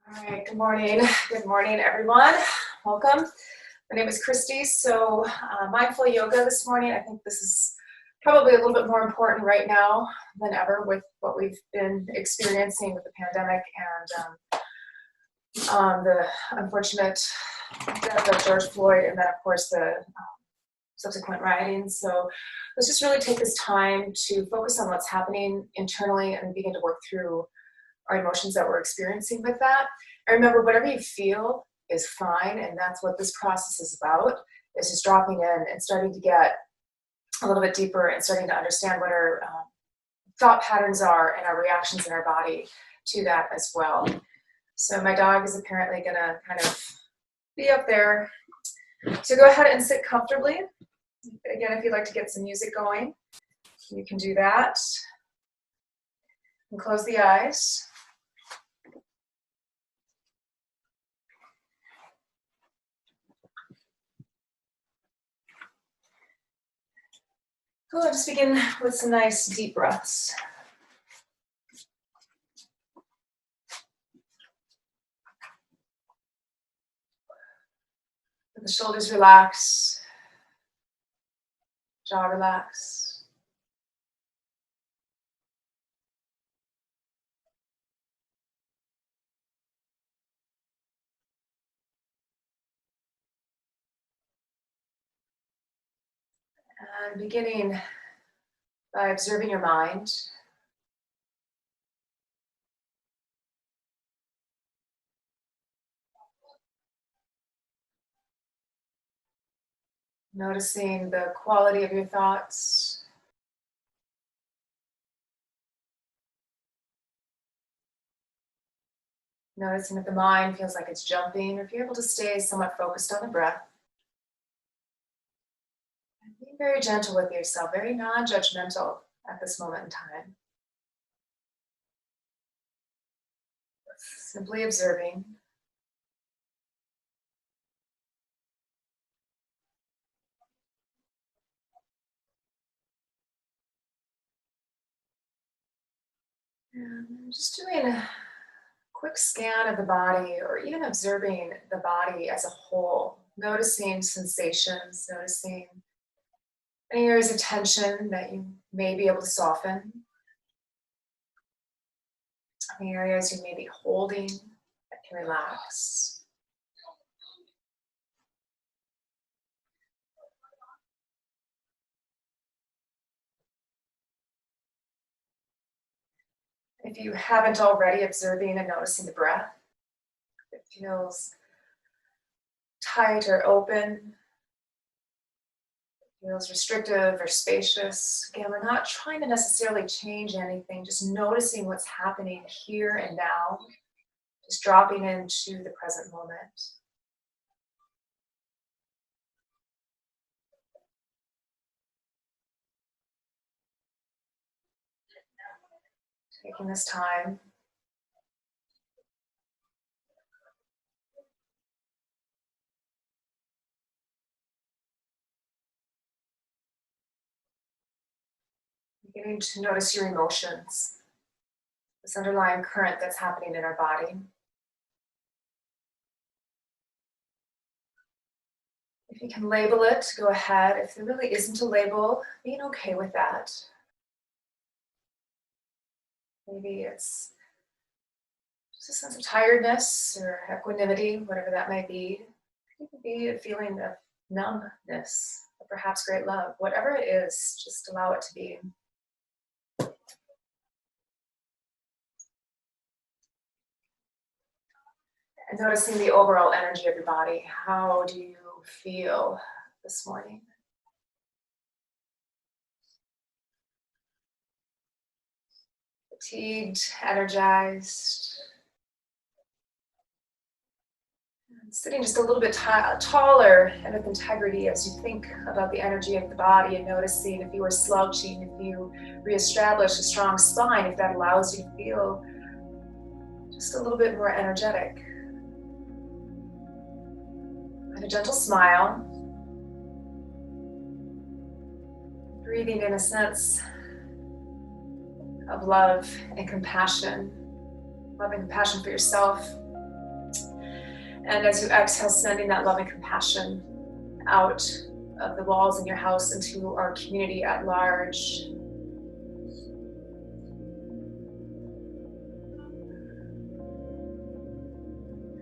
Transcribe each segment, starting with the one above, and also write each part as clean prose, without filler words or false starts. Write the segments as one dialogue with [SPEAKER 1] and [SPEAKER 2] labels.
[SPEAKER 1] All right, good morning. Good morning, everyone. Welcome. My name is Christy. So mindful yoga this morning, I think this is probably a little bit more important right now than ever with what we've been experiencing with the pandemic and the unfortunate death of George Floyd, and then of course the subsequent rioting. So let's just really take this time to focus on what's happening internally and begin to work through our emotions that we're experiencing with that. And remember, whatever you feel is fine, and that's what this process is about, is just dropping in and starting to get a little bit deeper and starting to understand what our thought patterns are and our reactions in our body to that as well. So my dog is apparently gonna kind of be up there. So go ahead and sit comfortably. Again, if you'd like to get some music going, you can do that. And close the eyes. Cool, just begin with some nice deep breaths. Let the shoulders relax, jaw relax. And beginning by observing your mind. Noticing the quality of your thoughts. Noticing if the mind feels like it's jumping, or if you're able to stay somewhat focused on the breath. And being very gentle with yourself, very non-judgmental at this moment in time. Simply observing. And just doing a quick scan of the body, or even observing the body as a whole, noticing sensations, noticing any areas of tension that you may be able to soften, any areas you may be holding that can relax. If you haven't already, observing and noticing the breath, if it feels tight or open, feels restrictive or spacious. Again, we're not trying to necessarily change anything, just noticing what's happening here and now, just dropping into the present moment. Taking this time. Beginning to notice your emotions, this underlying current that's happening in our body. If you can label it, go ahead. If there really isn't a label, being okay with that. Maybe it's just a sense of tiredness or equanimity, whatever that might be. It could be a feeling of numbness, or perhaps great love. Whatever it is, just allow it to be. And noticing the overall energy of your body. How do you feel this morning? Fatigued, energized. And sitting just a little bit taller and with integrity as you think about the energy of the body, and noticing if you were slouching, if you reestablish a strong spine, if that allows you to feel just a little bit more energetic. And a gentle smile. Breathing in a sense of love and compassion. Love and compassion for yourself, And as you exhale, sending that loving compassion out of the walls in your house into our community at large.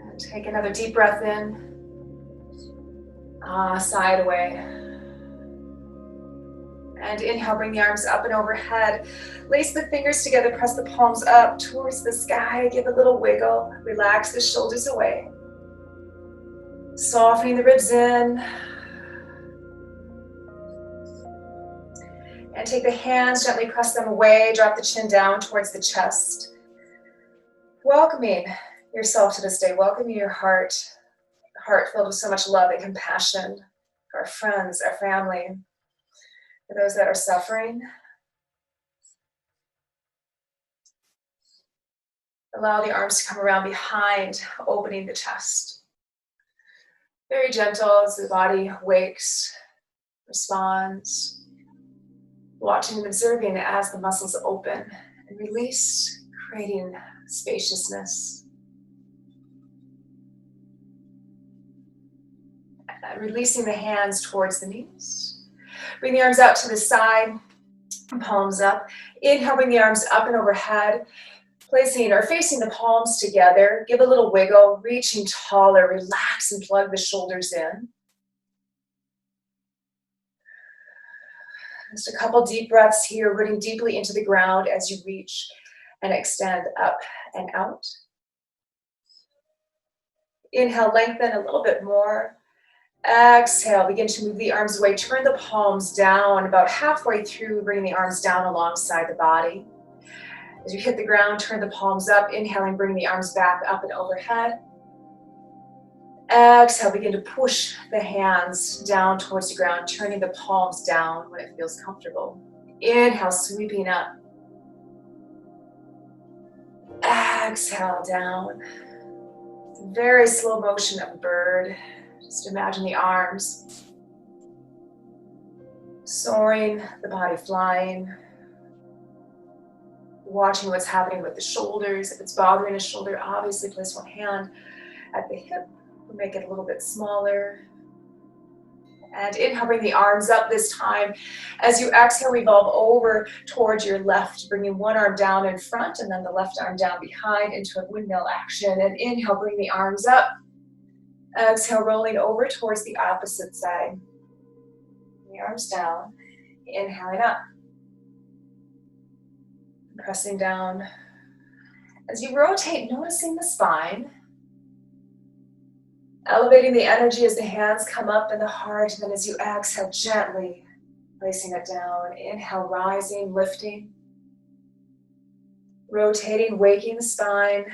[SPEAKER 1] And take another deep breath in. Sigh it away. And inhale, bring the arms up and overhead. Lace the fingers together, press the palms up towards the sky. Give a little wiggle. Relax the shoulders away. Softening the ribs in. And take the hands, gently press them away. Drop the chin down towards the chest. Welcoming yourself to this day. Welcoming your heart filled with so much love and compassion for our friends, our family, for those that are suffering. Allow the arms to come around behind, opening the chest. Very gentle as the body wakes, responds, watching and observing as the muscles open and release, creating spaciousness. Releasing the hands towards the knees. Bring the arms out to the side, palms up. Inhale, bring the arms up and overhead. Placing or facing the palms together. Give a little wiggle, reaching taller. Relax and plug the shoulders in. Just a couple deep breaths here, rooting deeply into the ground as you reach and extend up and out. Inhale, lengthen a little bit more. Exhale, begin to move the arms away. Turn the palms down about halfway through, bring the arms down alongside the body. As you hit the ground, turn the palms up. Inhaling, bring the arms back up and overhead. Exhale, begin to push the hands down towards the ground, turning the palms down when it feels comfortable. Inhale, sweeping up. Exhale, down. Very slow motion of a bird. Just imagine the arms soaring, the body flying. Watching what's happening with the shoulders. If it's bothering a shoulder, obviously place one hand at the hip. We'll make it a little bit smaller. And inhale, bring the arms up this time. As you exhale, revolve over towards your left, bringing one arm down in front and then the left arm down behind into a windmill action. And inhale, bring the arms up. Exhale, rolling over towards the opposite side. The arms down. Inhaling up. Pressing down. As you rotate, noticing the spine. Elevating the energy as the hands come up and the heart. And then as you exhale, gently placing it down. Inhale, rising, lifting. Rotating, waking the spine.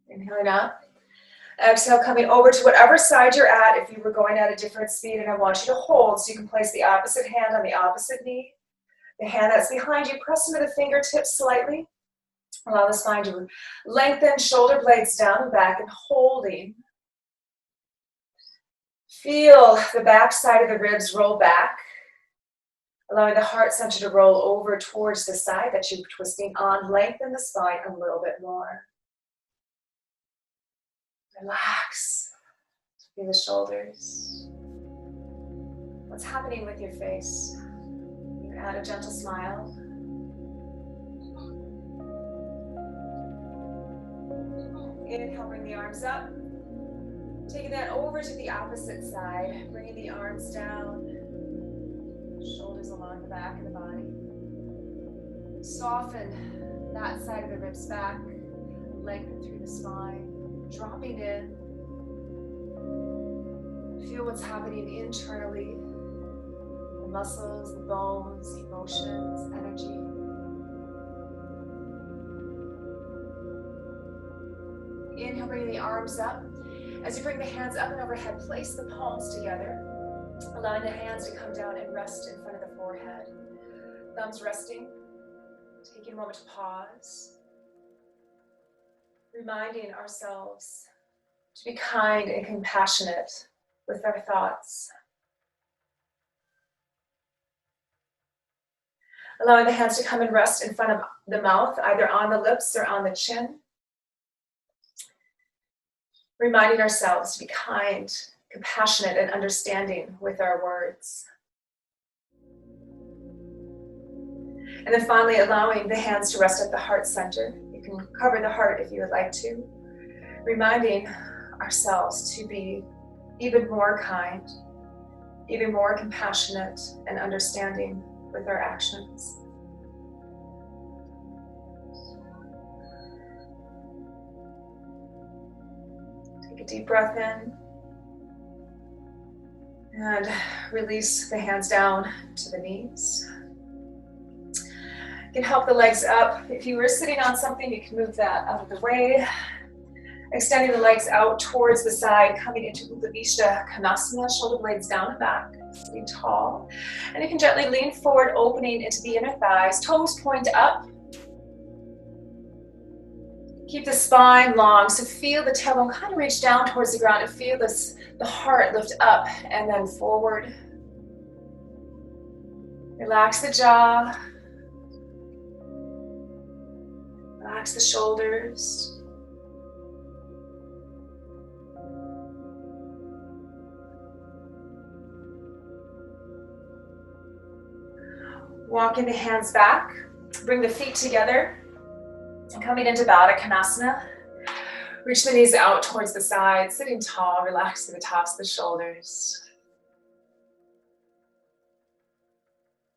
[SPEAKER 1] Inhaling up. Exhale, coming over to whatever side you're at. If you were going at a different speed, and I want you to hold, so you can place the opposite hand on the opposite knee. The hand that's behind you, press into the fingertips slightly. Allow the spine to lengthen, shoulder blades down and back, and holding. Feel the back side of the ribs roll back, allowing the heart center to roll over towards the side that you're twisting on. Lengthen the spine a little bit more. Relax. Feel the shoulders. What's happening with your face? You add a gentle smile. Inhale, bring the arms up. Taking that over to the opposite side. Bringing the arms down. Shoulders along the back of the body. Soften that side of the ribs back. Lengthen through the spine. Dropping in. Feel what's happening internally. The muscles, the bones, emotions, energy. Inhale, bring the arms up. As you bring the hands up and overhead, place the palms together, allowing the hands to come down and rest in front of the forehead. Thumbs resting. Taking a moment to pause. Reminding ourselves to be kind and compassionate with our thoughts. Allowing the hands to come and rest in front of the mouth, either on the lips or on the chin. Reminding ourselves to be kind, compassionate, and understanding with our words. And then finally, allowing the hands to rest at the heart center. You can cover the heart if you would like to. Reminding ourselves to be even more kind, even more compassionate and understanding with our actions. Take a deep breath in and release the hands down to the knees. You can help the legs up. If you were sitting on something, you can move that out of the way. Extending the legs out towards the side, coming into Uttanasana Konasana, shoulder blades down and back, sitting tall. And you can gently lean forward, opening into the inner thighs, toes point up. Keep the spine long, so feel the tailbone kind of reach down towards the ground and feel the heart lift up and then forward. Relax the jaw. Relax the shoulders. Walking the hands back, bring the feet together, and coming into Baddha Konasana. Reach the knees out towards the side, sitting tall, relax to the tops of the shoulders.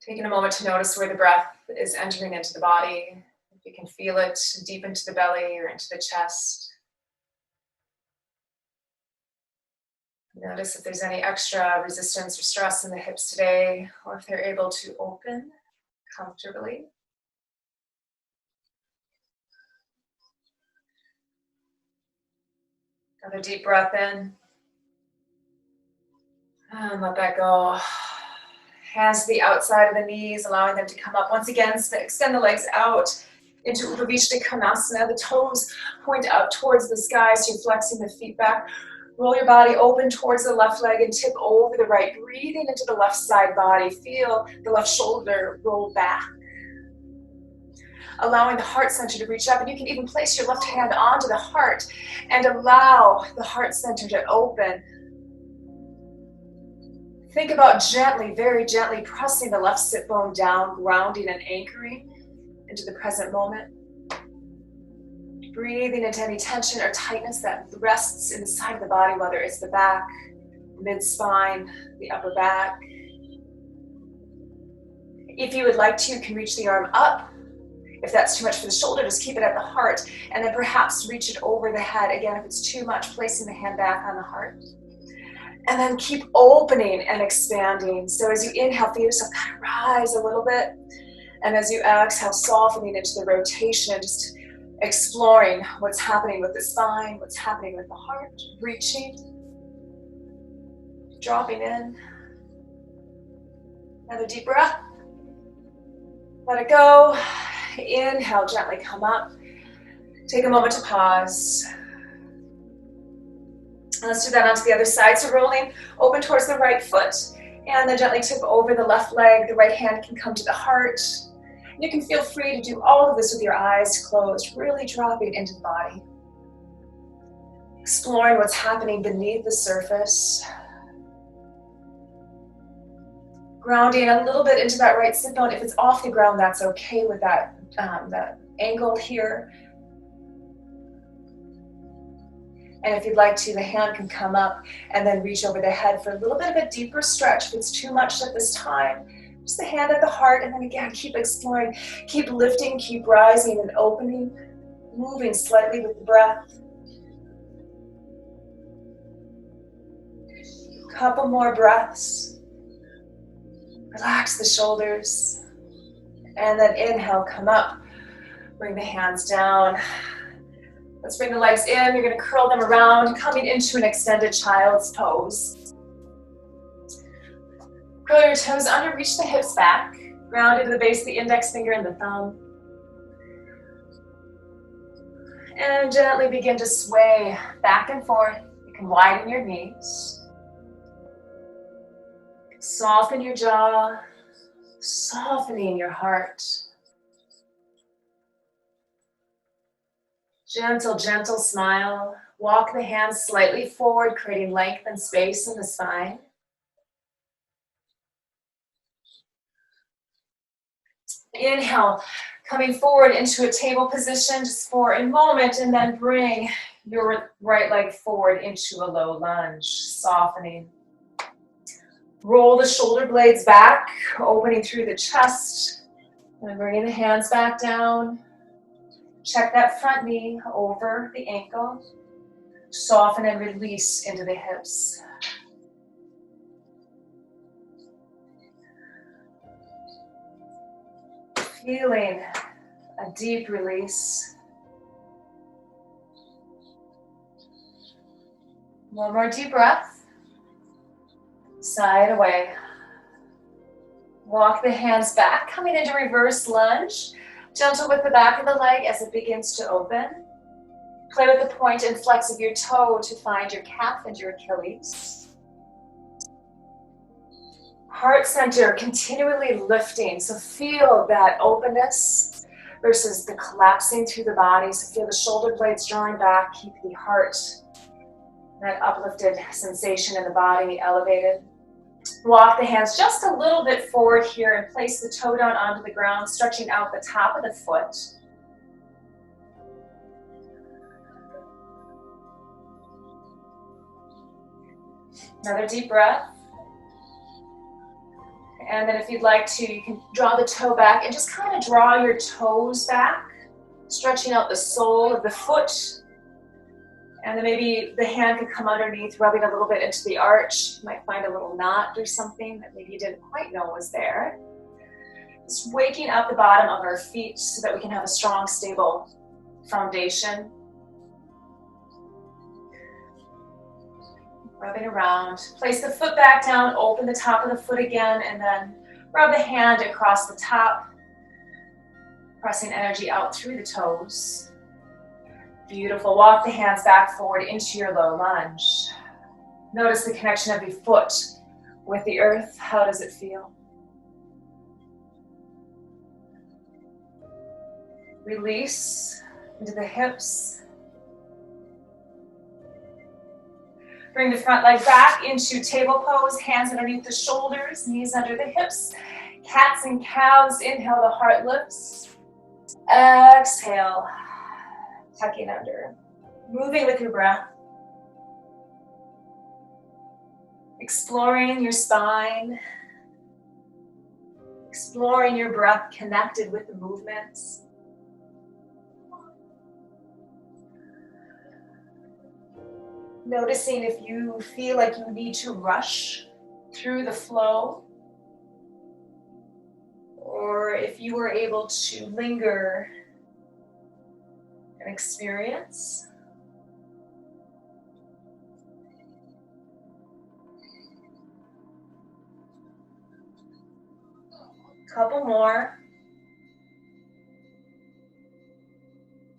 [SPEAKER 1] Taking a moment to notice where the breath is entering into the body. If you can feel it deep into the belly or into the chest. Notice if there's any extra resistance or stress in the hips today, or if they're able to open comfortably. Another deep breath in. And let that go. Hands to the outside of the knees, allowing them to come up. Once again, extend the legs out into Upavishta Konasana. The toes point up towards the sky, so you're flexing the feet back. Roll your body open towards the left leg and tip over the right. Breathing into the left side body. Feel the left shoulder roll back. Allowing the heart center to reach up, and you can even place your left hand onto the heart and allow the heart center to open. Think about gently, very gently pressing the left sit bone down, grounding and anchoring into the present moment. Breathing into any tension or tightness that rests inside the body, whether it's the back, mid-spine, the upper back. If you would like to, you can reach the arm up. If that's too much for the shoulder, just keep it at the heart, and then perhaps reach it over the head. Again, if it's too much, placing the hand back on the heart. And then keep opening and expanding. So as you inhale, feel yourself kind of rise a little bit. And as you exhale, softening into the rotation, just exploring what's happening with the spine, what's happening with the heart, reaching, dropping in. Another deep breath. Let it go. Inhale, gently come up. Take a moment to pause. Let's do that onto the other side. So rolling open towards the right foot, and then gently tip over the left leg. The right hand can come to the heart. You can feel free to do all of this with your eyes closed, really dropping into the body. Exploring what's happening beneath the surface. Grounding a little bit into that right sit bone. If it's off the ground, that's okay with that angle here. And if you'd like to, the hand can come up and then reach over the head for a little bit of a deeper stretch. If it's too much at this time, just the hand at the heart, and then again, keep exploring, keep lifting, keep rising and opening, moving slightly with the breath. Couple more breaths. Relax the shoulders. And then inhale, come up. Bring the hands down. Let's bring the legs in. You're going to curl them around, coming into an extended child's pose. Curl your toes under, reach the hips back. Ground into the base of the index finger and the thumb. And gently begin to sway back and forth. You can widen your knees. Soften your jaw. Softening your heart. Gentle, gentle smile. Walk the hands slightly forward, creating length and space in the spine. Inhale, coming forward into a table position just for a moment, and then bring your right leg forward into a low lunge, softening. Roll the shoulder blades back, opening through the chest, and bringing the hands back down. Check that front knee over the ankle. Soften and release into the hips. Feeling a deep release. One more deep breath. Side away. Walk the hands back, coming into reverse lunge. Gentle with the back of the leg as it begins to open. Play with the point and flex of your toe to find your calf and your Achilles. Heart center continually lifting, so feel that openness versus the collapsing through the body. So feel the shoulder blades drawing back, keep the heart, that uplifted sensation in the body elevated. Walk the hands just a little bit forward here and place the toe down onto the ground, stretching out the top of the foot. Another deep breath. And then if you'd like to, you can draw the toe back and just kind of draw your toes back, stretching out the sole of the foot. And then maybe the hand could come underneath, rubbing a little bit into the arch. You might find a little knot or something that maybe you didn't quite know was there. Just waking up the bottom of our feet so that we can have a strong, stable foundation. Rubbing around. Place the foot back down, open the top of the foot again, and then rub the hand across the top, pressing energy out through the toes. Beautiful. Walk the hands back forward into your low lunge. Notice the connection of your foot with the earth. How does it feel? Release into the hips. Bring the front leg back into table pose, hands underneath the shoulders, knees under the hips. Cats and cows, inhale, the heart lifts. Exhale, tucking under. Moving with your breath. Exploring your spine. Exploring your breath connected with the movements. Noticing if you feel like you need to rush through the flow, or if you were able to linger and experience. Couple more.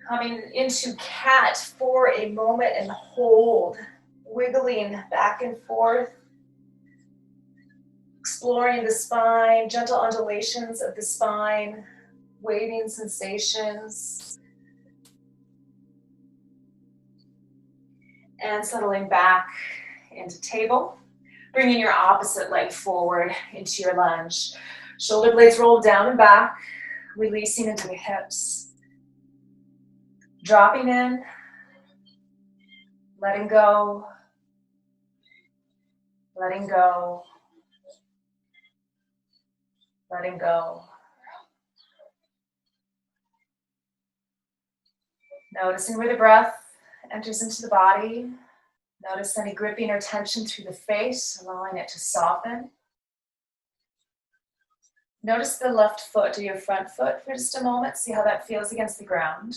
[SPEAKER 1] Coming into cat for a moment and hold, wiggling back and forth, exploring the spine, gentle undulations of the spine, waving sensations, and settling back into table. Bringing your opposite leg forward into your lunge. Shoulder blades roll down and back, releasing into the hips. Dropping in, letting go, letting go, letting go. Noticing where the breath enters into the body. Notice any gripping or tension through the face, allowing it to soften. Notice the left foot or your front foot for just a moment. See how that feels against the ground.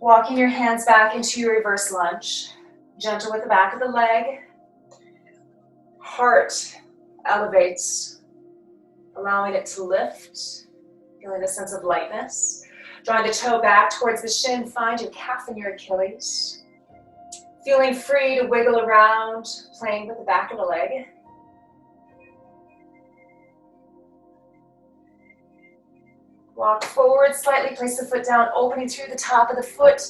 [SPEAKER 1] Walking your hands back into your reverse lunge. Gentle with the back of the leg. Heart elevates, allowing it to lift. Feeling a sense of lightness. Drawing the toe back towards the shin. Find your calf and your Achilles. Feeling free to wiggle around, playing with the back of the leg. Walk forward slightly, place the foot down, opening through the top of the foot.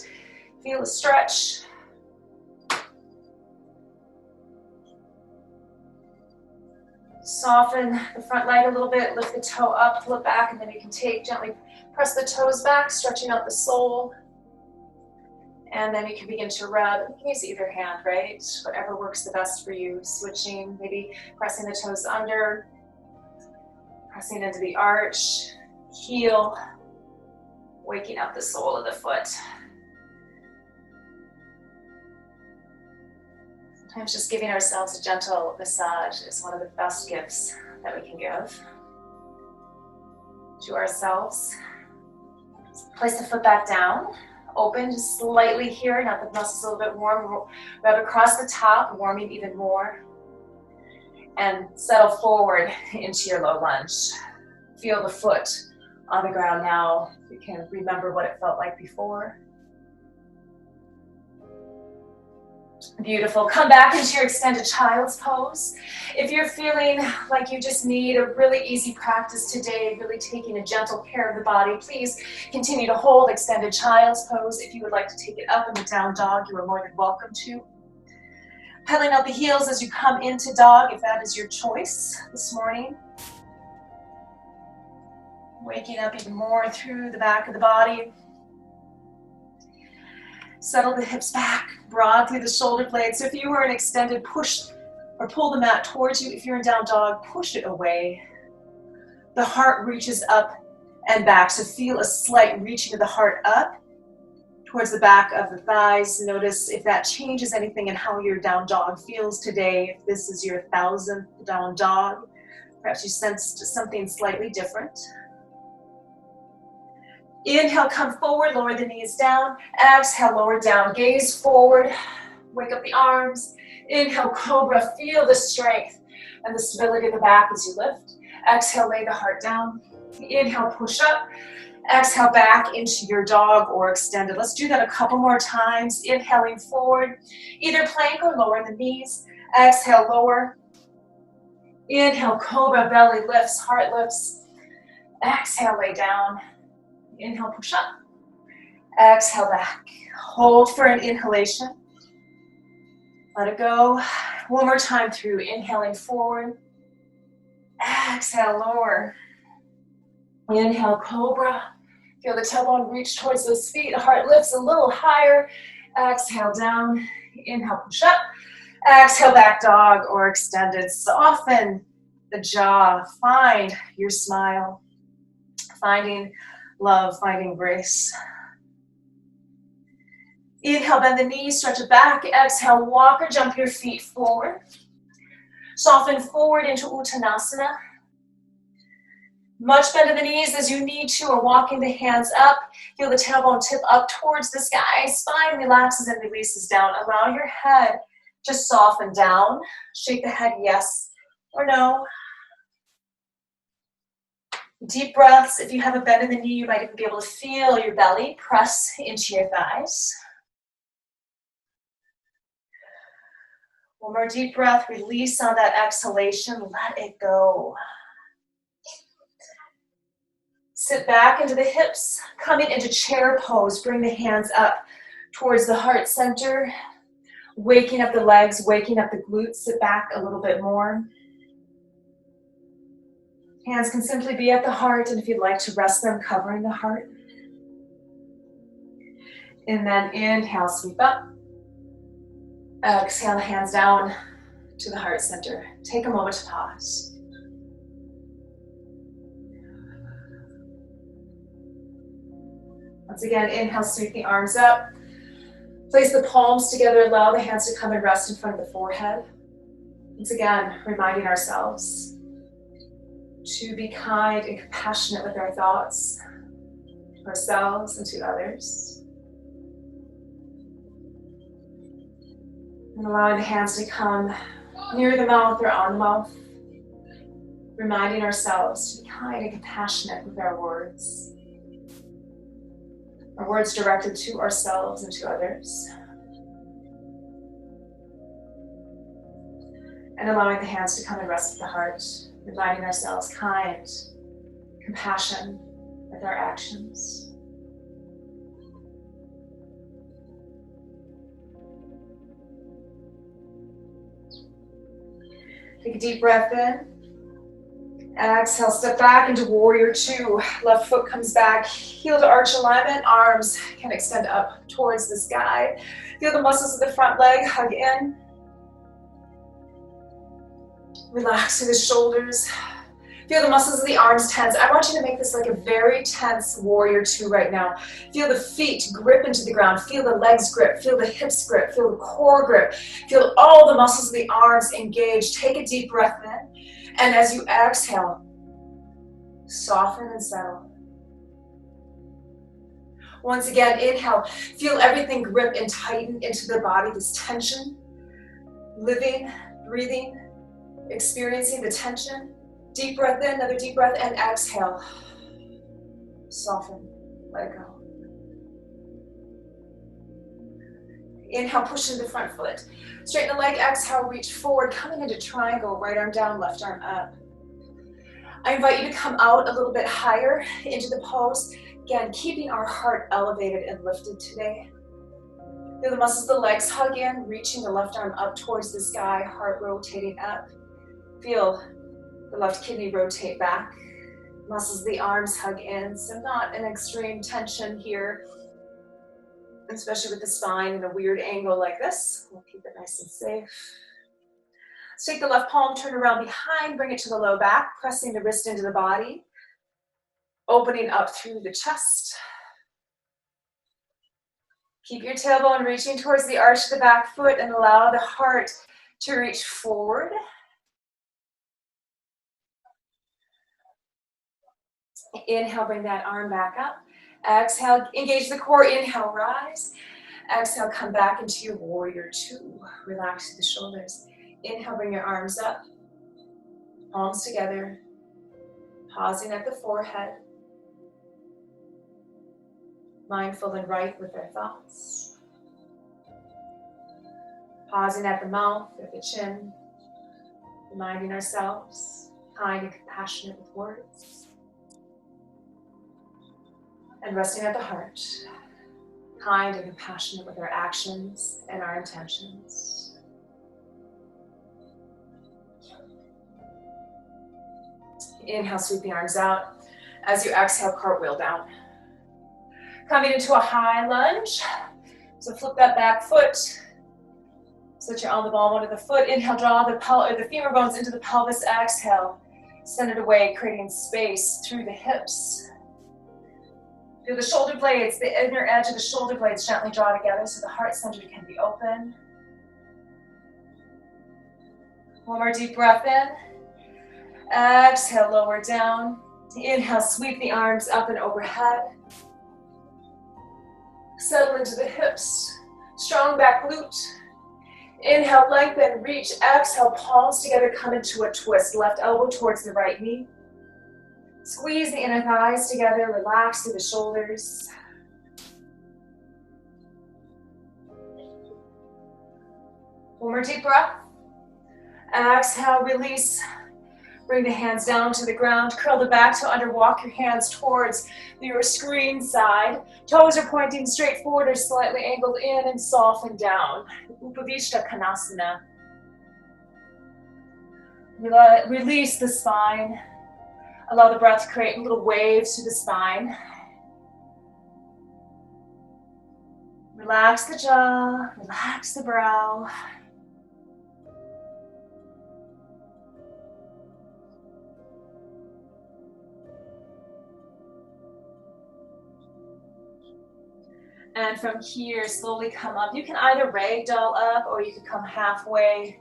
[SPEAKER 1] Feel a stretch. Soften the front leg a little bit, lift the toe up, pull it back, and then you can gently press the toes back, stretching out the sole. And then you can begin to rub. You can use either hand, right? Whatever works the best for you. Switching, maybe pressing the toes under, pressing into the arch, heel, waking up the sole of the foot. Sometimes just giving ourselves a gentle massage is one of the best gifts that we can give to ourselves. Place the foot back down, open just slightly here, now the muscles a little bit warm, rub across the top, warming even more. And settle forward into your low lunge. Feel the foot on the ground now. You can remember what it felt like before. Beautiful. Come back into your extended child's pose. If you're feeling like you just need a really easy practice today, really taking a gentle care of the body, please continue to hold extended child's pose. If you would like to take it up into down dog, you are more than welcome to. Pedaling out the heels as you come into dog, if that is your choice this morning. Waking up even more through the back of the body. Settle the hips back, broad through the shoulder blades. So if you were in extended, push or pull the mat towards you. If you're in down dog, push it away. The heart reaches up and back. So feel a slight reaching of the heart up towards the back of the thighs. Notice if that changes anything in how your down dog feels today. If this is your 1000th down dog, perhaps you sensed something slightly different. Inhale, come forward, lower the knees down. Exhale, lower down, gaze forward. Wake up the arms. Inhale, cobra, feel the strength and the stability of the back as you lift. Exhale, lay the heart down. Inhale, push up. Exhale, back into your dog or extended. Let's do that a couple more times. Inhaling forward, either plank or lower the knees. Exhale, lower. Inhale, cobra, belly lifts, heart lifts. Exhale, lay down. Inhale, push up. Exhale, back. Hold for an inhalation. Let it go. One more time through. Inhaling forward. Exhale, lower. Inhale, cobra. Feel the tailbone reach towards those feet. The heart lifts a little higher. Exhale, down. Inhale, push up. Exhale, back dog or extended. Soften the jaw. Find your smile. Finding love, finding grace. Inhale, bend the knees, stretch it back. Exhale, walk or jump your feet forward. Soften forward into Uttanasana. Much bend in the knees as you need to, or walking the hands up. Feel the tailbone tip up towards the sky. Spine relaxes and releases down. Allow your head to soften down. Shake the head yes or no. Deep breaths. If you have a bend in the knee, you might even be able to feel your belly press into your thighs. One more deep breath. Release on that exhalation. Let it go. Sit back into the hips. Coming into chair pose. Bring the hands up towards the heart center. Waking up the legs, waking up the glutes. Sit back a little bit more. Hands can simply be at the heart, and if you'd like to rest them, covering the heart. And then inhale, sweep up. Exhale, hands down to the heart center. Take a moment to pause. Once again, inhale, sweep the arms up. Place the palms together, allow the hands to come and rest in front of the forehead. Once again, reminding ourselves to be kind and compassionate with our thoughts, to ourselves and to others. And allowing the hands to come near the mouth or on the mouth. Reminding ourselves to be kind and compassionate with our words. Our words directed to ourselves and to others. And allowing the hands to come and rest at the heart. Reminding ourselves kind, compassion with our actions. Take a deep breath in. Exhale, step back into warrior two. Left foot comes back, heel to arch alignment, arms can extend up towards the sky. Feel the muscles of the front leg hug in. Relax through the shoulders. Feel the muscles of the arms tense. I want you to make this like a very tense warrior two right now. Feel the feet grip into the ground. Feel the legs grip. Feel the hips grip. Feel the core grip. Feel all the muscles of the arms engaged. Take a deep breath in. And as you exhale, soften and settle. Once again, inhale. Feel everything grip and tighten into the body. This tension. Living, breathing, experiencing the tension. Deep breath in, another deep breath, and exhale. Soften, let it go. Inhale, push into the front foot. Straighten the leg, exhale, reach forward, coming into triangle, right arm down, left arm up. I invite you to come out a little bit higher into the pose. Again, keeping our heart elevated and lifted today. Feel the muscles of the legs hug in, reaching the left arm up towards the sky, heart rotating up. Feel the left kidney rotate back. Muscles of the arms hug in, so not an extreme tension here, especially with the spine in a weird angle like this. We'll keep it nice and safe. Let's take the left palm, turn around behind, bring it to the low back, pressing the wrist into the body, opening up through the chest. Keep your tailbone reaching towards the arch of the back foot and allow the heart to reach forward. Inhale, bring that arm back up. Exhale, engage the core. Inhale, rise. Exhale, come back into your warrior two. Relax the shoulders. Inhale, bring your arms up. Palms together. Pausing at the forehead. Mindful and right with our thoughts. Pausing at the mouth or the chin. Reminding ourselves, kind and compassionate with words. And resting at the heart, kind and compassionate with our actions and our intentions. Inhale, sweep the arms out. As you exhale, cartwheel down. Coming into a high lunge. So flip that back foot. So that you're on the ball under the foot. Inhale, draw the femur bones into the pelvis. Exhale, send it away, creating space through the hips. Feel the shoulder blades, the inner edge of the shoulder blades gently draw together so the heart center can be open. One more deep breath in. Exhale, lower down. Inhale, sweep the arms up and overhead. Settle into the hips. Strong back glute. Inhale, lengthen, reach. Exhale, palms together, come into a twist. Left elbow towards the right knee. Squeeze the inner thighs together, relax through the shoulders. One more deep breath. Exhale, release. Bring the hands down to the ground, curl the back to under, walk your hands towards your screen side. Toes are pointing straight forward or slightly angled in and soften down. Upavishta Konasana. Release the spine. Allow the breath to create little waves through the spine. Relax the jaw, relax the brow. And from here, slowly come up. You can either ragdoll up or you can come halfway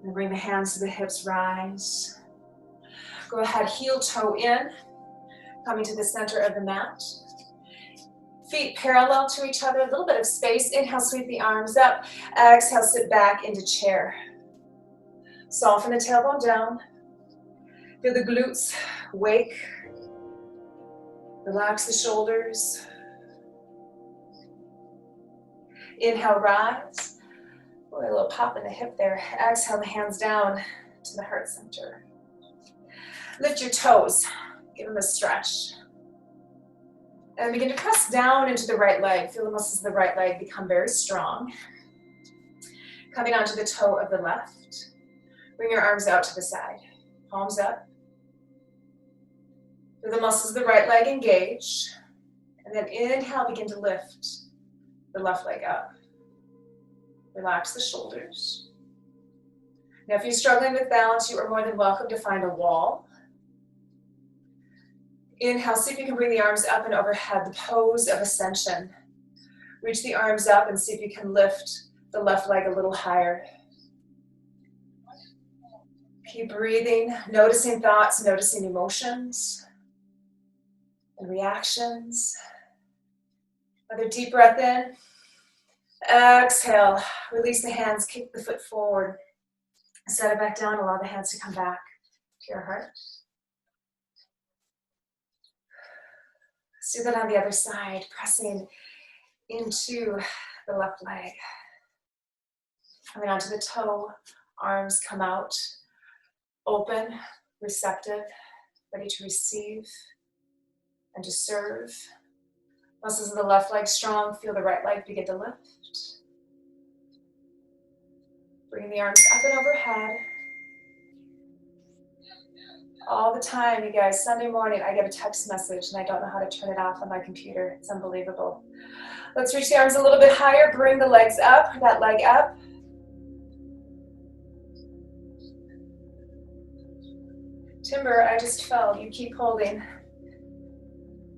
[SPEAKER 1] and bring the hands to the hips, rise. Go ahead, heel toe in, coming to the center of the mat. Feet parallel to each other, a little bit of space. Inhale, sweep the arms up. Exhale, sit back into chair. Soften the tailbone down. Feel the glutes wake. Relax the shoulders. Inhale, rise. Oh, a little pop in the hip there. Exhale, the hands down to the heart center. Lift your toes. Give them a stretch. And begin to press down into the right leg. Feel the muscles of the right leg become very strong. Coming onto the toe of the left. Bring your arms out to the side. Palms up. Feel the muscles of the right leg engage. And then inhale, begin to lift the left leg up. Relax the shoulders. Now, if you're struggling with balance, you are more than welcome to find a wall. Inhale, see if you can bring the arms up and overhead, the pose of ascension. Reach the arms up and see if you can lift the left leg a little higher. Keep breathing, noticing thoughts, noticing emotions and reactions. Another deep breath in. Exhale, release the hands, kick the foot forward. Set it back down, allow the hands to come back to your heart. Let's do that on the other side, pressing into the left leg. Coming onto the toe, arms come out, open, receptive, ready to receive and to serve. Muscles of the left leg strong, feel the right leg begin to lift. Bring the arms up and overhead. All the time, you guys, Sunday morning, I get a text message and I don't know how to turn it off on my computer. It's unbelievable. Let's reach the arms a little bit higher, bring the legs up, that leg up. Timber, I just fell, you keep holding.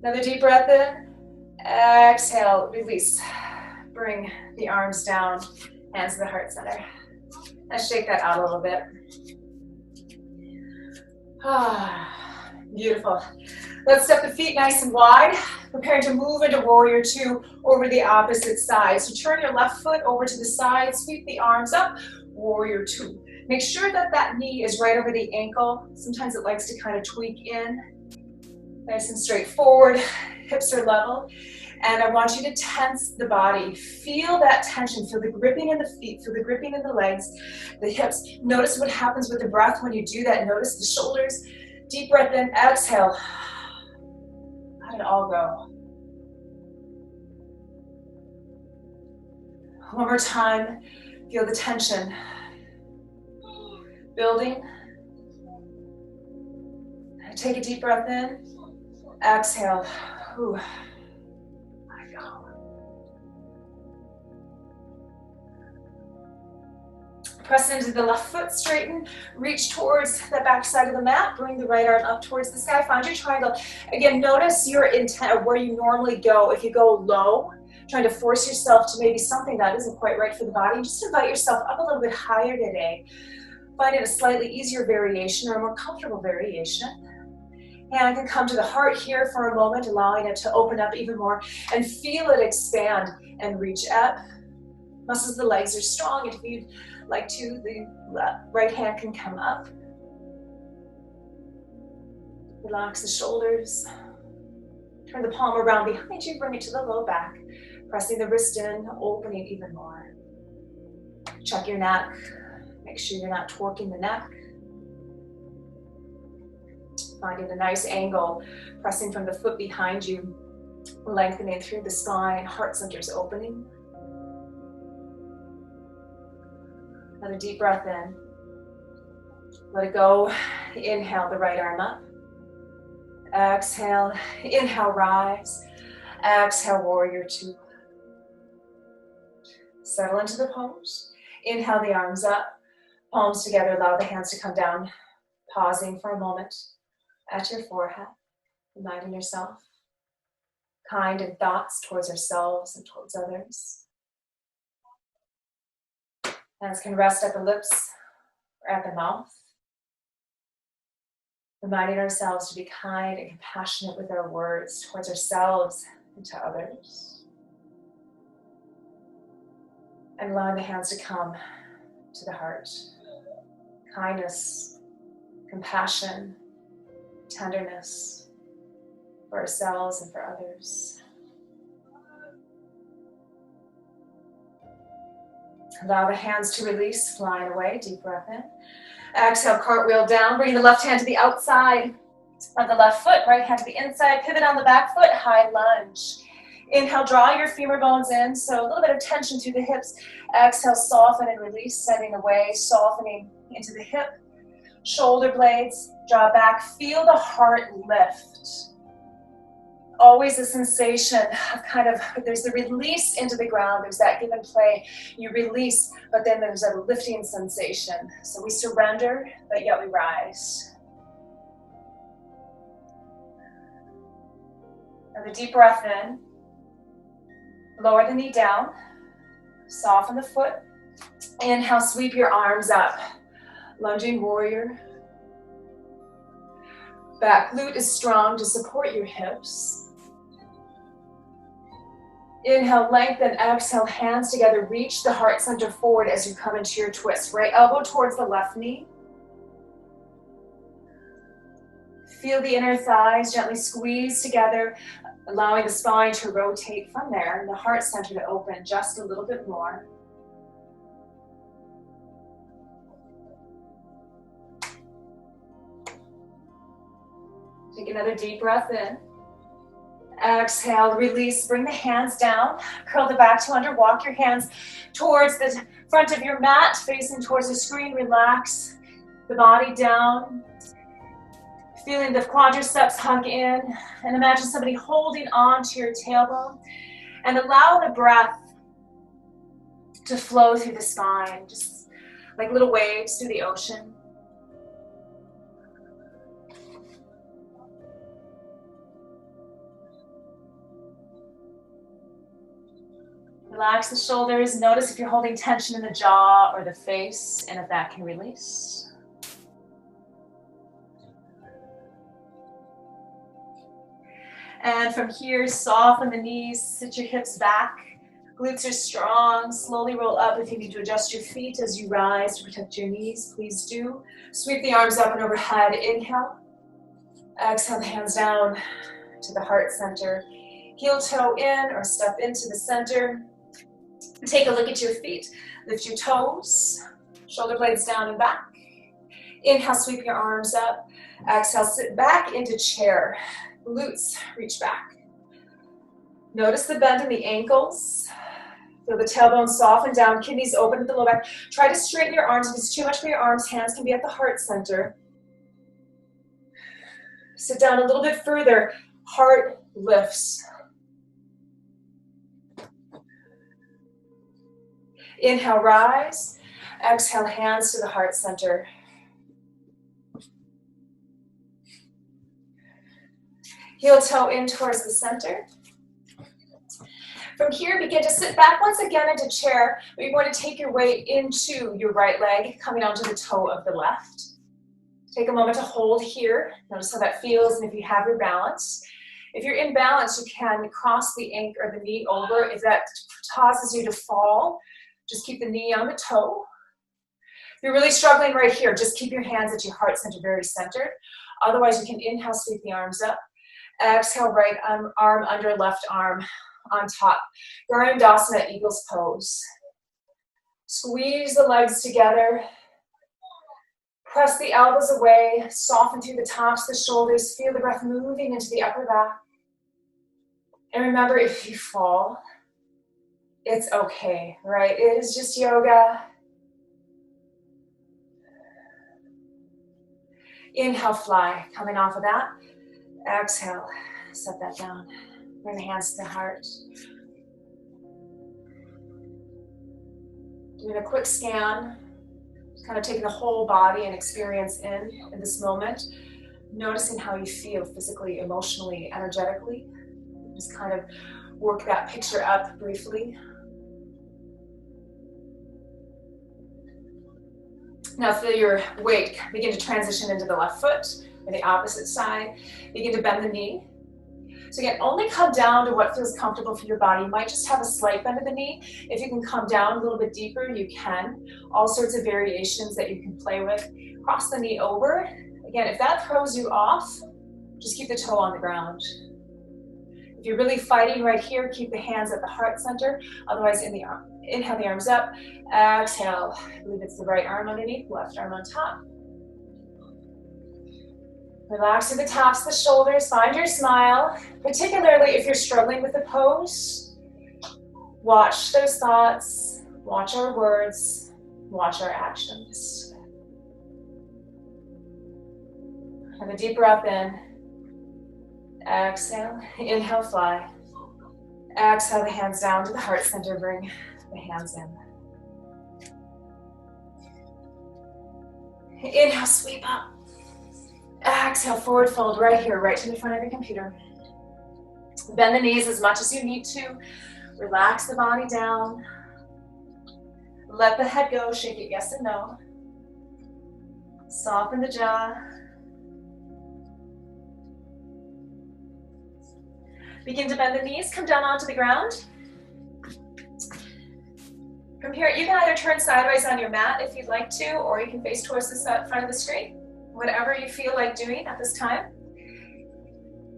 [SPEAKER 1] Another deep breath in. Exhale, release. Bring the arms down, hands to the heart center. Let's shake that out a little bit. Ah, beautiful. Let's step the feet nice and wide, preparing to move into warrior two over the opposite side. So turn your left foot over to the side, sweep the arms up, warrior two. Make sure that that knee is right over the ankle. Sometimes it likes to kind of tweak in. Nice and straight forward, hips are level. And I want you to tense the body. Feel that tension, feel the gripping in the feet, feel the gripping in the legs, the hips. Notice what happens with the breath when you do that. Notice the shoulders. Deep breath in, exhale. Let it all go. One more time, feel the tension. Building. Take a deep breath in, exhale. Ooh. Press into the left foot, straighten, reach towards the back side of the mat, bring the right arm up towards the sky, find your triangle. Again, notice your intent, where you normally go. If you go low, trying to force yourself to maybe something that isn't quite right for the body, just invite yourself up a little bit higher today. Find it a slightly easier variation or a more comfortable variation. And I can come to the heart here for a moment, allowing it to open up even more and feel it expand and reach up. Muscles of the legs are strong. If you'd like to, the right hand can come up. Relax the shoulders. Turn the palm around behind you, bring it to the low back. Pressing the wrist in, opening even more. Check your neck. Make sure you're not torquing the neck. Finding a nice angle, pressing from the foot behind you, lengthening through the spine, heart center's opening. Another deep breath in. Let it go. Inhale the right arm up. Exhale. Inhale, rise. Exhale, warrior two. Settle into the pose. Inhale the arms up. Palms together. Allow the hands to come down. Pausing for a moment at your forehead. Reminding yourself. Kind in thoughts towards ourselves and towards others. Hands can rest at the lips or at the mouth. Reminding ourselves to be kind and compassionate with our words towards ourselves and to others. And allowing the hands to come to the heart. Kindness, compassion, tenderness for ourselves and for others. Allow the hands to release, flying away. Deep breath in. Exhale, cartwheel down. Bring the left hand to the outside of the left foot. Right hand to the inside. Pivot on the back foot. High lunge. Inhale, draw your femur bones in. So a little bit of tension through the hips. Exhale, soften and release, setting away, softening into the hip. Shoulder blades, draw back, feel the heart lift. Always a sensation of kind of, there's the release into the ground, there's that give and play, you release, but then there's a lifting sensation. So we surrender, but yet we rise. Another deep breath in. Lower the knee down, soften the foot. Inhale, sweep your arms up. Lunging warrior. Back glute is strong to support your hips. Inhale, lengthen, exhale, hands together, reach the heart center forward as you come into your twist. Right elbow towards the left knee. Feel the inner thighs gently squeeze together, allowing the spine to rotate from there and the heart center to open just a little bit more. Take another deep breath in. Exhale, release, bring the hands down, curl the back to under, walk your hands towards the front of your mat, facing towards the screen, relax the body down. Feeling the quadriceps hug in, and imagine somebody holding on to your tailbone, and allow the breath to flow through the spine, just like little waves through the ocean. Relax the shoulders. Notice if you're holding tension in the jaw or the face, and if that can release. And from here, soften the knees, sit your hips back. Glutes are strong. Slowly roll up. If you need to adjust your feet as you rise to protect your knees, please do. Sweep the arms up and overhead. Inhale. Exhale the hands down to the heart center. Heel toe in or step into the center. Take a look at your feet. Lift your toes. Shoulder blades down and back. Inhale, sweep your arms up. Exhale, sit back into chair. Glutes reach back. Notice the bend in the ankles. Feel the tailbone soften down, kidneys open at the low back. Try to straighten your arms. If it's too much for your arms, hands can be at the heart center. Sit down a little bit further. Heart lifts. Inhale, rise. Exhale, hands to the heart center. Heel toe in towards the center. From here, begin to sit back once again into chair, but you're going to take your weight into your right leg, coming onto the toe of the left. Take a moment to hold here. Notice how that feels, and if you have your balance. If you're in balance, you can cross the ankle or the knee over. If that causes you to fall, just keep the knee on the toe. If you're really struggling right here, just keep your hands at your heart center, very centered. Otherwise, you can inhale, sweep the arms up. Exhale, right arm under left arm on top. Garudasana, eagle's pose. Squeeze the legs together. Press the elbows away. Soften through the tops, the shoulders. Feel the breath moving into the upper back. And remember, if you fall, it's okay, right? It is just yoga. Inhale, fly. Coming off of that. Exhale, set that down. Bring the hands to the heart. Doing a quick scan. Just kind of taking the whole body and experience in this moment. Noticing how you feel physically, emotionally, energetically. Just kind of work that picture up briefly. Now feel your weight. Begin to transition into the left foot or the opposite side. Begin to bend the knee. So again, only come down to what feels comfortable for your body. You might just have a slight bend of the knee. If you can come down a little bit deeper, you can. All sorts of variations that you can play with. Cross the knee over. Again, if that throws you off, just keep the toe on the ground. If you're really fighting right here, keep the hands at the heart center. Otherwise, inhale the arms up. Exhale. I believe it's the right arm underneath, left arm on top. Relax through the tops of the shoulders. Find your smile, particularly if you're struggling with the pose. Watch those thoughts. Watch our words. Watch our actions. Have a deep breath in. Exhale. Inhale, fly. Exhale the hands down to the heart center. Bring the hands in. Inhale, sweep up. Exhale, forward fold right here, right to the front of your computer. Bend the knees as much as you need to. Relax the body down. Let the head go, shake it yes and no. Soften the jaw. Begin to bend the knees, come down onto the ground. From here, you can either turn sideways on your mat if you'd like to, or you can face towards the front of the screen. Whatever you feel like doing at this time.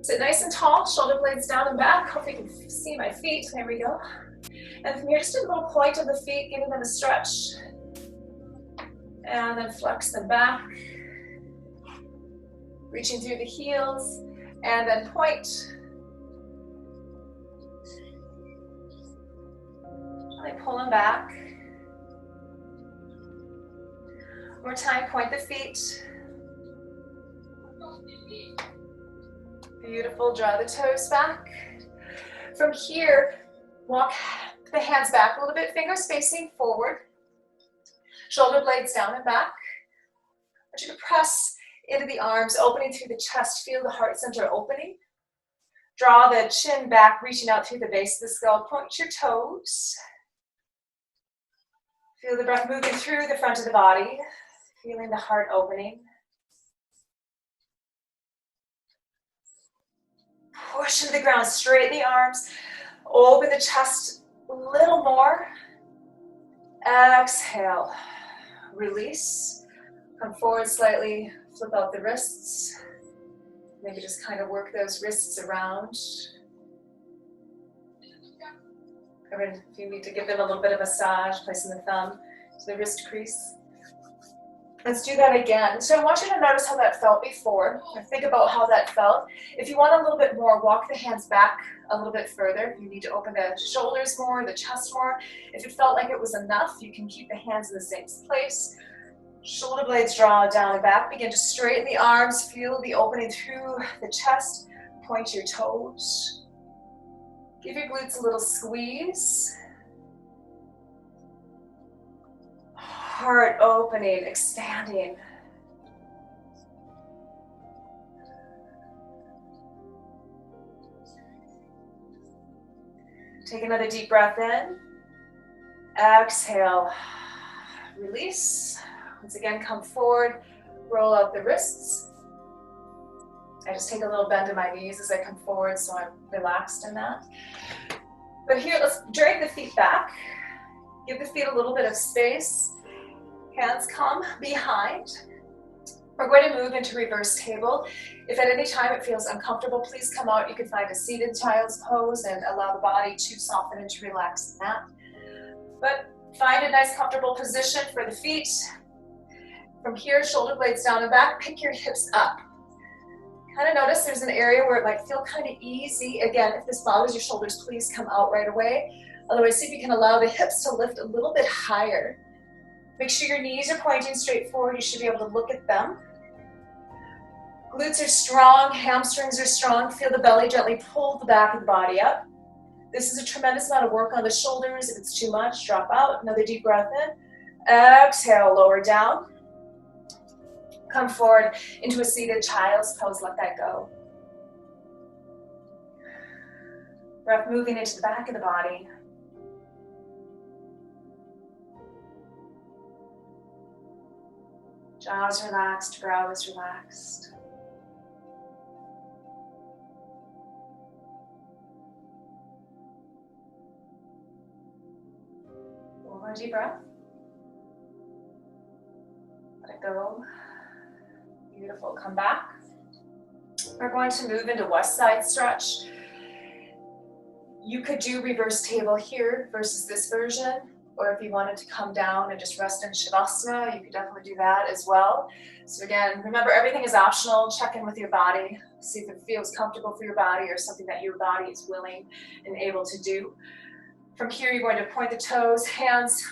[SPEAKER 1] Sit nice and tall, shoulder blades down and back. Hopefully you can see my feet. There we go. And from here, just a little point of the feet, giving them a stretch. And then flex them back. Reaching through the heels. And then point. Gently pull them back. One more time, point the feet. Beautiful, draw the toes back. From here, walk the hands back a little bit, fingers facing forward. Shoulder blades down and back. I want you to press into the arms, opening through the chest. Feel the heart center opening. Draw the chin back, reaching out through the base of the skull. Point your toes. Feel the breath moving through the front of the body. Feeling the heart opening. Push into the ground, straighten the arms, open the chest a little more. Exhale, release. Come forward slightly, flip out the wrists. Maybe just kind of work those wrists around. If you need to give them a little bit of massage, placing the thumb to the wrist crease. Let's do that again. So I want you to notice how that felt before. Think about how that felt. If you want a little bit more, walk the hands back a little bit further. If you need to open the shoulders more, the chest more. If it felt like it was enough, you can keep the hands in the same place. Shoulder blades draw down and back. Begin to straighten the arms. Feel the opening through the chest. Point your toes. Give your glutes a little squeeze. Heart opening, expanding. Take another deep breath in. Exhale. Release. Once again, come forward. Roll out the wrists. I just take a little bend in my knees as I come forward, so I'm relaxed in that. But here, let's drag the feet back. Give the feet a little bit of space. Hands come behind. We're going to move into reverse table. If at any time it feels uncomfortable, please come out. You can find a seated child's pose and allow the body to soften and to relax in that. But find a nice comfortable position for the feet. From here, shoulder blades down and back. Pick your hips up. Kind of notice there's an area where it might feel kind of easy. Again, if this bothers your shoulders, please come out right away. Otherwise, see if you can allow the hips to lift a little bit higher. Make sure your knees are pointing straight forward. You should be able to look at them. Glutes are strong, hamstrings are strong. Feel the belly gently pull the back of the body up. This is a tremendous amount of work on the shoulders. If it's too much, drop out. Another deep breath in. Exhale, lower down. Come forward into a seated child's pose. Let that go. Breath moving into the back of the body. Jaws relaxed, brow is relaxed. One more deep breath. Let it go. Beautiful. Come back. We're going to move into west side stretch. You could do reverse table here versus this version. Or if you wanted to come down and just rest in Shavasana, you could definitely do that as well. So again, remember everything is optional. Check in with your body. See if it feels comfortable for your body or something that your body is willing and able to do. From here, you're going to point the toes, hands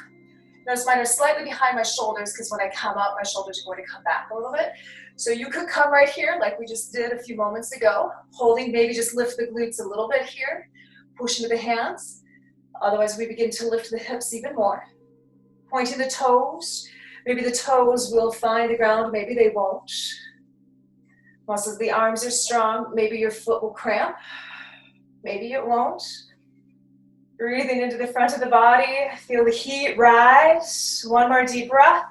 [SPEAKER 1] Notice mine are slightly behind my shoulders because when I come up, my shoulders are going to come back a little bit. So you could come right here like we just did a few moments ago, holding, maybe just lift the glutes a little bit here, push into the hands. Otherwise, we begin to lift the hips even more. Pointing the toes. Maybe the toes will find the ground, maybe they won't. Muscles of the arms are strong. Maybe your foot will cramp. Maybe it won't. Breathing into the front of the body. Feel the heat rise. One more deep breath.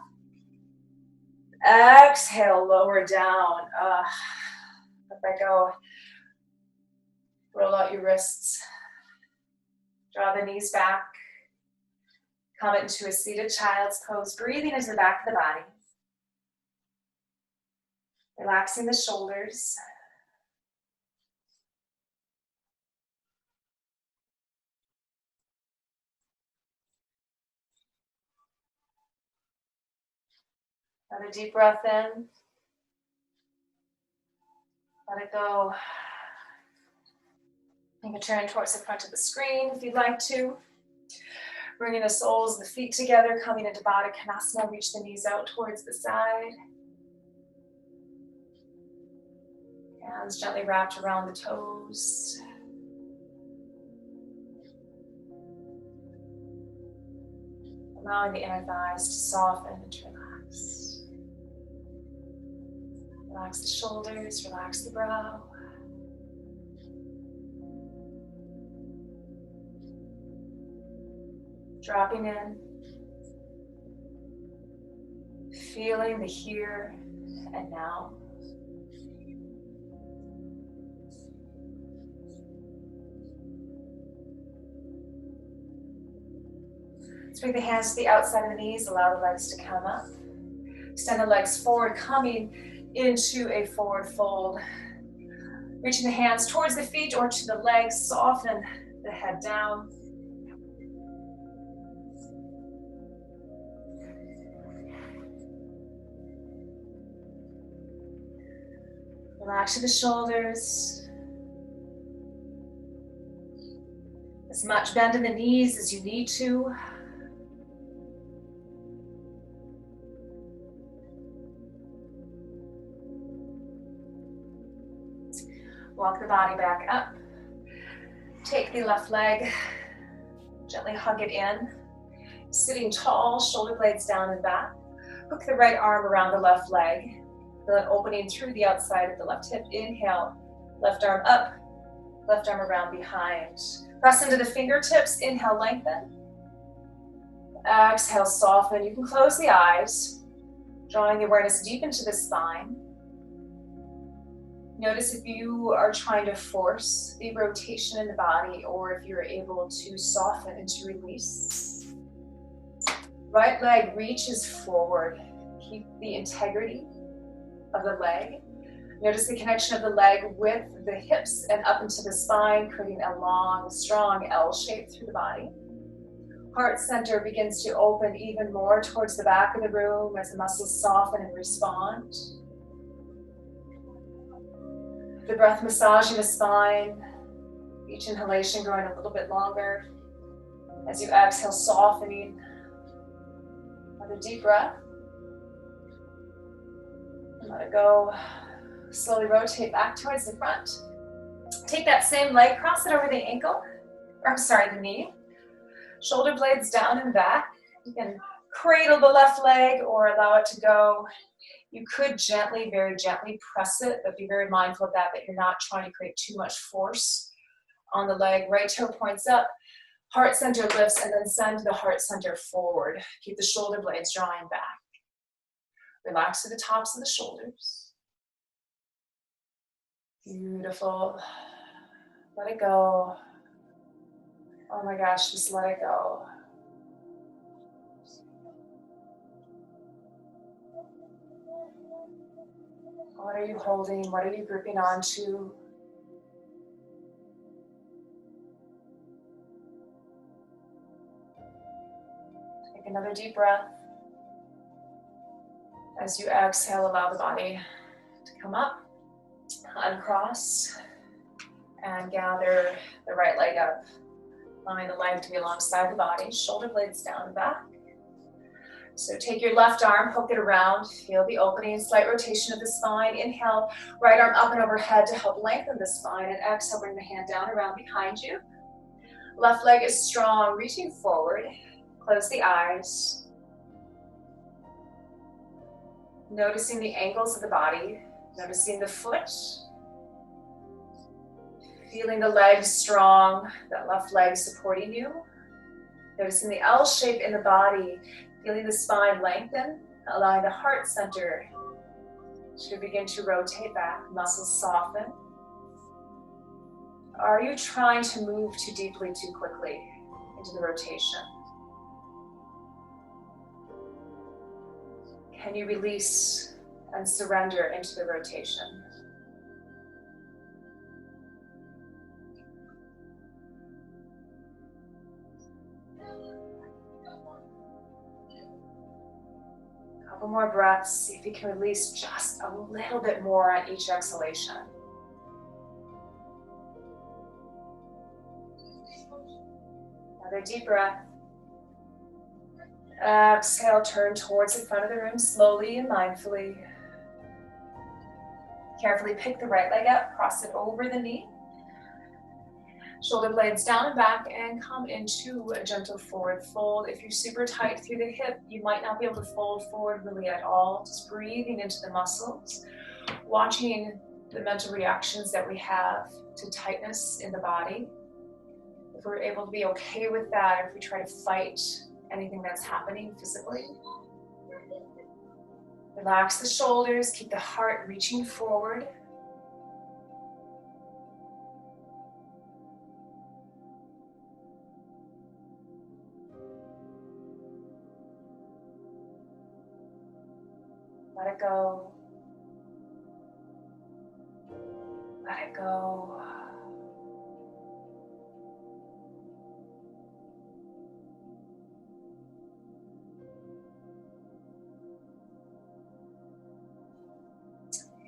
[SPEAKER 1] Exhale, lower down. Let that go. Roll out your wrists. Draw the knees back. Come into a seated child's pose. Breathing into the back of the body. Relaxing the shoulders. Another deep breath in. Let it go. You can turn towards the front of the screen if you'd like to. Bringing the soles of the feet together, coming into Baddha Konasana. Reach the knees out towards the side. Hands gently wrapped around the toes. Allowing the inner thighs to soften and to relax. Relax the shoulders, relax the brow. Dropping in. Feeling the here and now. Let's bring the hands to the outside of the knees, allow the legs to come up. Extend the legs forward, coming into a forward fold. Reaching the hands towards the feet or to the legs, soften the head down. Relax the shoulders. As much bend in the knees as you need to. Walk the body back up. Take the left leg, gently hug it in. Sitting tall, shoulder blades down and back. Hook the right arm around the left leg. Feel an opening through the outside of the left hip. Inhale, left arm up, left arm around behind. Press into the fingertips. Inhale, lengthen. Exhale, soften. You can close the eyes, drawing the awareness deep into the spine. Notice if you are trying to force the rotation in the body or if you're able to soften and to release. Right leg reaches forward. Keep the integrity of the leg. Notice the connection of the leg with the hips and up into the spine, creating a long, strong L shape through the body. Heart center begins to open even more towards the back of the room as the muscles soften and respond. The breath massaging the spine, each inhalation growing a little bit longer. As you exhale, softening. Another deep breath. And let it go. Slowly rotate back towards the front. Take that same leg, cross it over the ankle, or I'm sorry, the knee. Shoulder blades down and back. You can cradle the left leg or allow it to go. You could gently, very gently press it, but be very mindful of that you're not trying to create too much force on the leg. Right toe points up, heart center lifts, and then send the heart center forward. Keep the shoulder blades drawing back. Relax to the tops of the shoulders. Beautiful. Let it go. Oh my gosh, just let it go. What are you holding? What are you gripping onto? Take another deep breath. As you exhale, allow the body to come up, uncross, and gather the right leg up. Allowing the leg to be alongside the body, shoulder blades down and back. So take your left arm, hook it around, feel the opening, slight rotation of the spine. Inhale, right arm up and overhead to help lengthen the spine, and exhale, bring the hand down around behind you. Left leg is strong, reaching forward. Close the eyes. Noticing the angles of the body, noticing the foot. Feeling the legs strong, that left leg supporting you. Noticing the L shape in the body, feeling the spine lengthen, allowing the heart center to begin to rotate back, muscles soften. Are you trying to move too deeply, too quickly into the rotation? Can you release and surrender into the rotation? Couple more breaths. See if you can release just a little bit more on each exhalation. Another deep breath. Exhale, turn towards the front of the room slowly and mindfully. Carefully pick the right leg up, cross it over the knee. Shoulder blades down and back, and come into a gentle forward fold. If you're super tight through the hip, you might not be able to fold forward really at all. Just breathing into the muscles, watching the mental reactions that we have to tightness in the body. If we're able to be okay with that, or if we try to fight anything that's happening physically. Relax the shoulders, keep the heart reaching forward. Let it go. Let it go.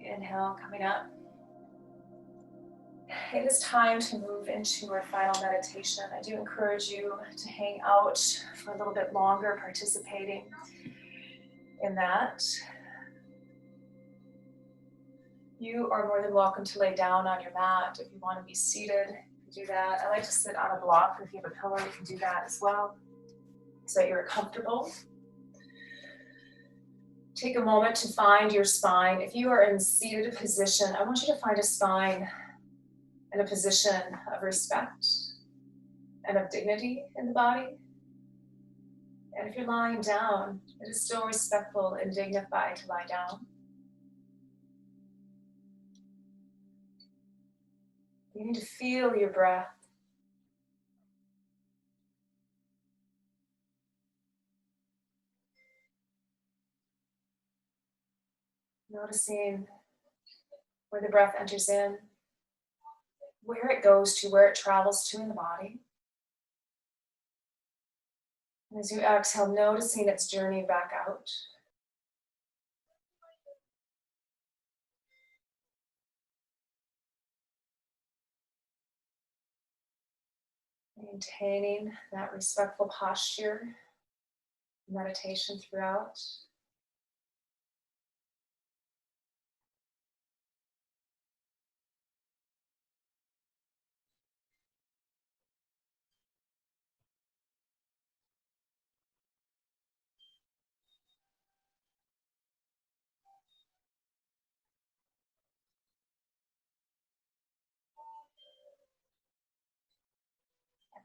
[SPEAKER 1] Inhale, coming up. It is time to move into our final meditation. I do encourage you to hang out for a little bit longer, participating in that. You are more than welcome to lay down on your mat. If you want to be seated, you can do that. I like to sit on a block. If you have a pillow, you can do that as well, so that you're comfortable. Take a moment to find your spine. If you are in a seated position, I want you to find a spine in a position of respect and of dignity in the body. And if you're lying down, it is still respectful and dignified to lie down. You need to feel your breath. Noticing where the breath enters in, where it goes to, where it travels to in the body. And as you exhale, noticing its journey back out. Maintaining that respectful posture, meditation throughout.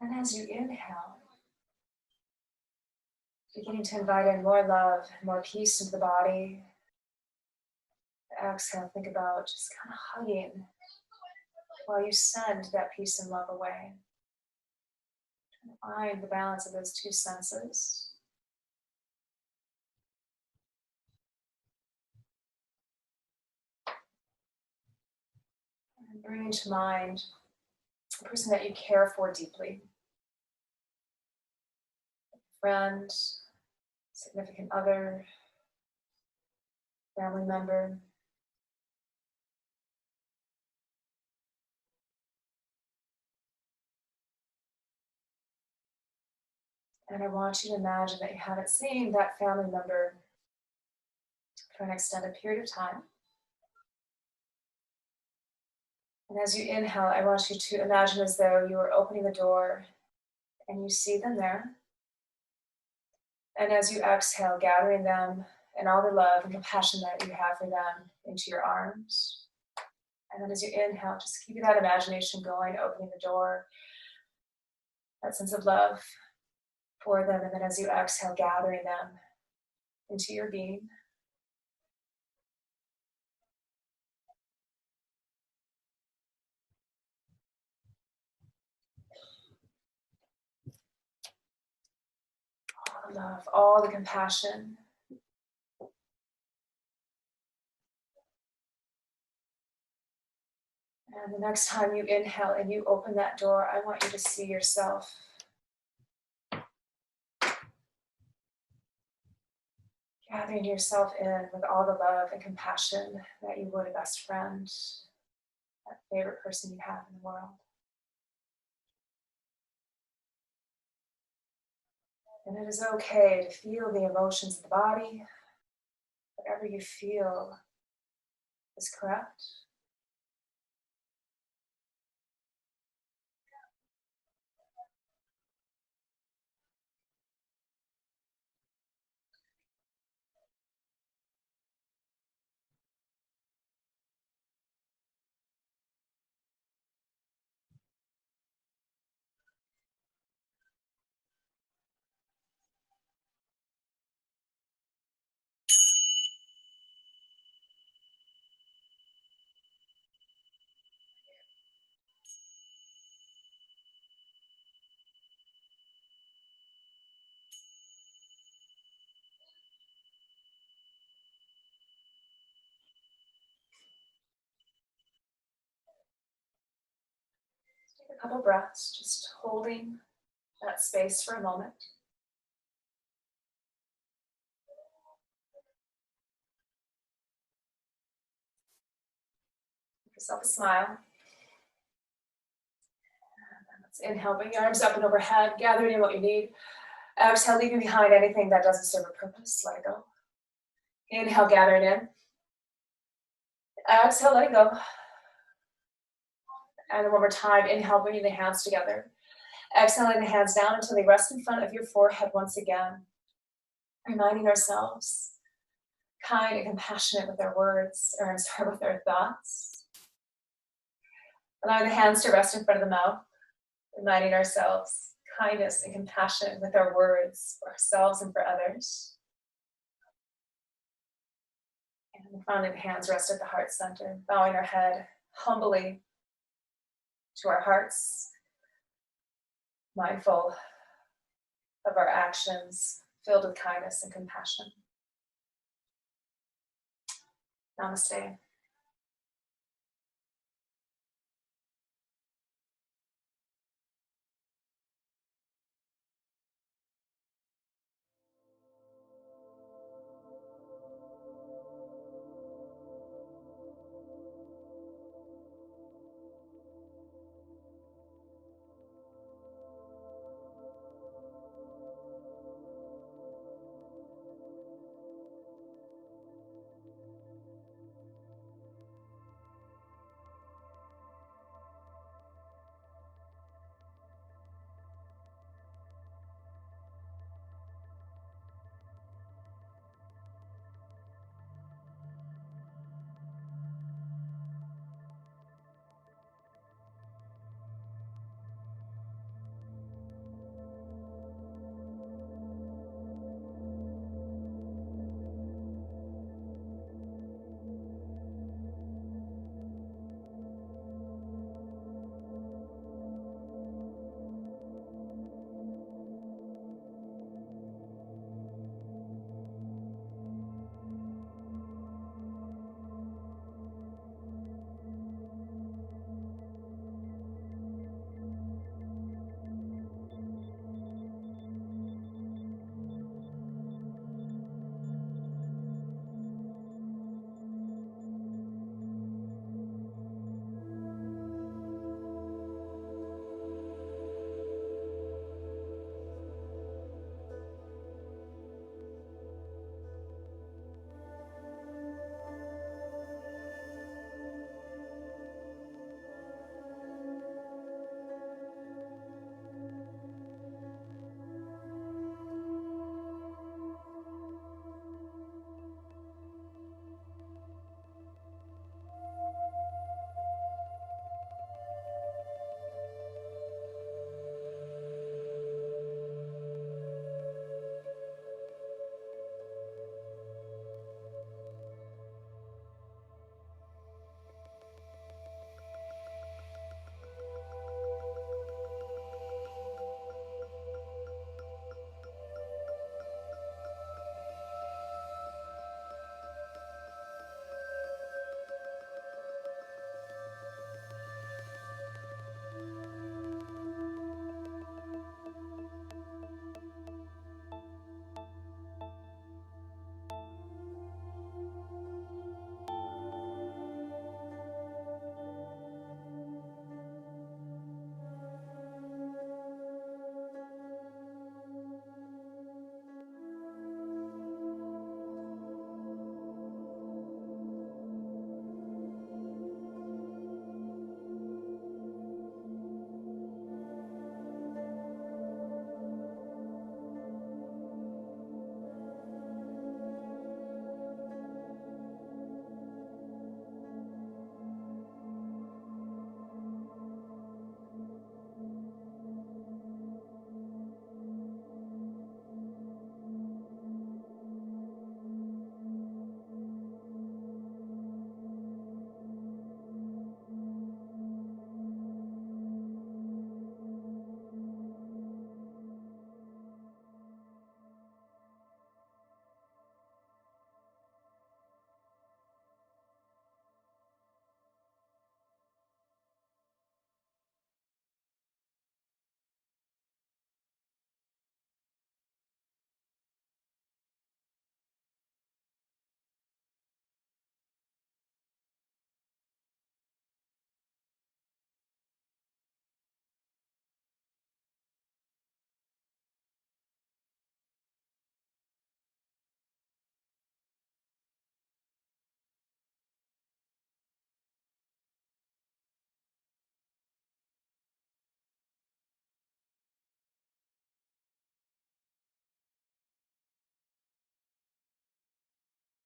[SPEAKER 1] And then as you inhale, beginning to invite in more love, more peace into the body. Exhale, think about just kind of hugging while you send that peace and love away. Find the balance of those two senses. And bring to mind a person that you care for deeply. A friend, significant other, family member. And I want you to imagine that you haven't seen that family member for an extended period of time. And as you inhale, I want you to imagine as though you are opening the door and you see them there. And as you exhale, gathering them and all the love and compassion that you have for them into your arms. And then as you inhale, just keep that imagination going, opening the door, that sense of love for them. And then as you exhale, gathering them into your being. All the love, all the compassion. And the next time you inhale and you open that door, I want you to see yourself gathering yourself in with all the love and compassion that you would a best friend, that favorite person you have in the world. And it is okay to feel the emotions of the body. Whatever you feel is correct. Take a couple breaths, just holding that space for a moment. Give yourself a smile. Let's inhale, bring your arms up and overhead, gathering in what you need. Exhale, leaving behind anything that doesn't serve a purpose, let it go. Inhale, gather it in. Exhale, let it go. And then one more time, inhale, bringing the hands together. Exhaling the hands down until they rest in front of your forehead once again. Reminding ourselves, kind and compassionate with our words, or I'm sorry, with our thoughts. Allowing the hands to rest in front of the mouth. Reminding ourselves, kindness and compassion with our words, for ourselves and for others. And finally, the hands rest at the heart center, bowing our head humbly to our hearts, mindful of our actions, filled with kindness and compassion. Namaste.